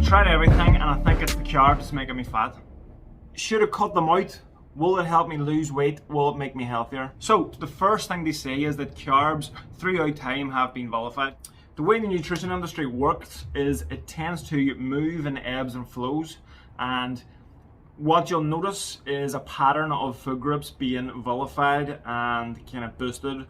tried everything and I think it's the carbs making me fat. Should I cut them out? Will it help me lose weight? Will it make me healthier? So the first thing they say is that carbs throughout time have been vilified. The way the nutrition industry works is it tends to move in ebbs and flows, and what you'll notice is a pattern of food groups being vilified and kind of boosted,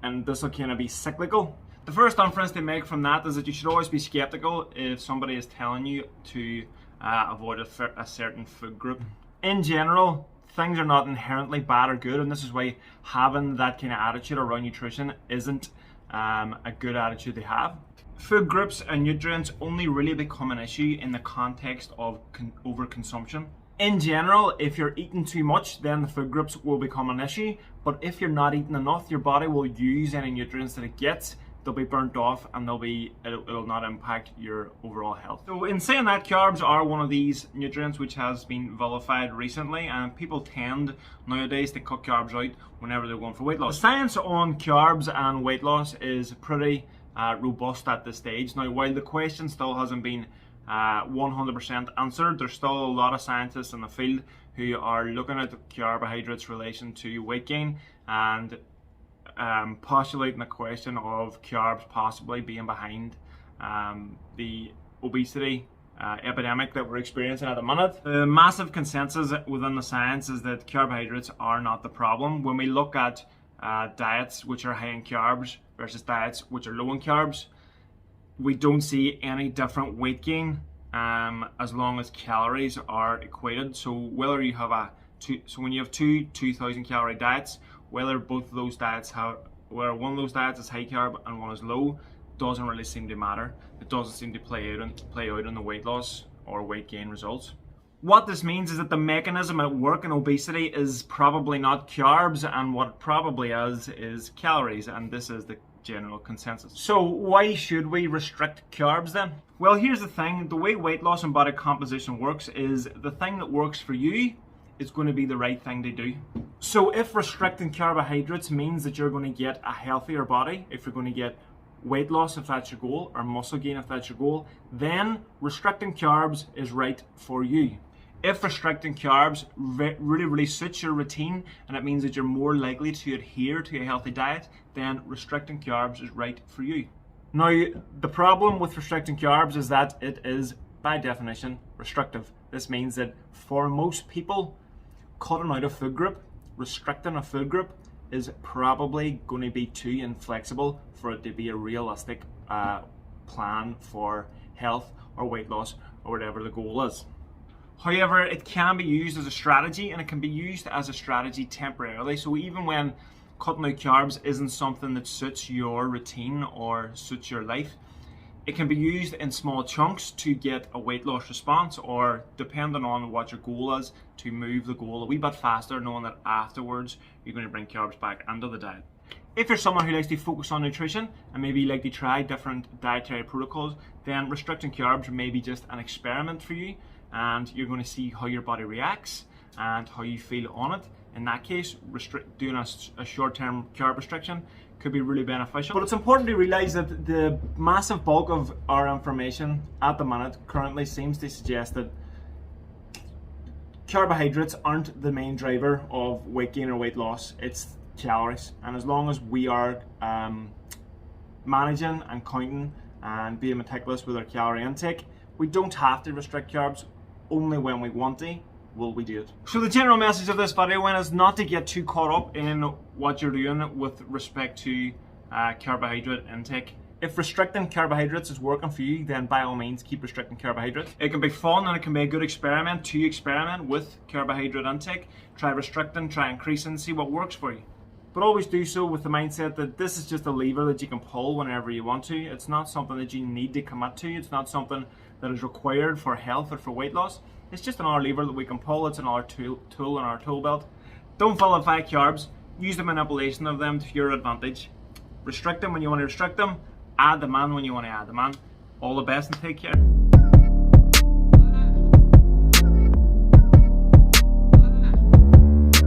and this will kind of be cyclical. The first inference they make from that is that you should always be skeptical if somebody is telling you to avoid a certain food group. In general, things are not inherently bad or good, and this is why having that kind of attitude around nutrition isn't a good attitude to have. Food groups and nutrients only really become an issue in the context of overconsumption. In general, if you're eating too much, then the food groups will become an issue, but if you're not eating enough, your body will use any nutrients that it gets. They'll be burnt off and it'll not impact your overall health. So in saying that, carbs are one of these nutrients which has been vilified recently, and people tend nowadays to cut carbs out whenever they're going for weight loss. The science on carbs and weight loss is pretty robust at this stage. Now, while the question still hasn't been 100% answered, there's still a lot of scientists in the field who are looking at the carbohydrates relation to weight gain and postulating the question of carbs possibly being behind the obesity epidemic that we're experiencing at the minute. The massive consensus within the science is that carbohydrates are not the problem. When we look at diets which are high in carbs versus diets which are low in carbs, we don't see any different weight gain as long as calories are equated. So whether you have when you have two 2,000 calorie diets, whether both of those diets where one of those diets is high carb and one is low, doesn't really seem to matter. It doesn't seem to play out in the weight loss or weight gain results. What this means is that the mechanism at work in obesity is probably not carbs, and what it probably is calories, and this is the general consensus. So why should we restrict carbs then? Well, here's the thing. The way weight loss and body composition works is the thing that works for you is going to be the right thing to do. So if restricting carbohydrates means that you're going to get a healthier body, if you're going to get weight loss if that's your goal, or muscle gain if that's your goal, then restricting carbs is right for you. If restricting carbs really suits your routine and it means that you're more likely to adhere to a healthy diet, then restricting carbs is right for you. Now, the problem with restricting carbs is that it is, by definition, restrictive. This means that for most people, cutting out a food group, restricting a food group, is probably going to be too inflexible for it to be a realistic plan for health or weight loss or whatever the goal is. However, it can be used as a strategy, and it can be used as a strategy temporarily. So even when cutting out carbs isn't something that suits your routine or suits your life, it can be used in small chunks to get a weight loss response, or depending on what your goal is, to move the goal a wee bit faster, knowing that afterwards you're going to bring carbs back into the diet. If you're someone who likes to focus on nutrition and maybe like to try different dietary protocols, then restricting carbs may be just an experiment for you, and you're going to see how your body reacts and how you feel on it. In that case, doing a short-term carb restriction could be really beneficial. But it's important to realize that the massive bulk of our information at the minute currently seems to suggest that carbohydrates aren't the main driver of weight gain or weight loss, it's calories. And as long as we are managing and counting and being meticulous with our calorie intake, we don't have to restrict carbs. Only when we want to will we do it. So the general message of this video is not to get too caught up in what you're doing with respect to carbohydrate intake. If restricting carbohydrates is working for you, then by all means keep restricting carbohydrates. It can be fun and it can be a good experiment to experiment with carbohydrate intake. Try restricting, try increasing, see what works for you. But always do so with the mindset that this is just a lever that you can pull whenever you want to. It's not something that you need to commit to. It's not something that is required for health or for weight loss. It's just another lever that we can pull. It's another tool in our tool belt. Don't vilify carbs. Use the manipulation of them to your advantage. Restrict them when you want to restrict them. Add them in when you want to add them in. All the best and take care.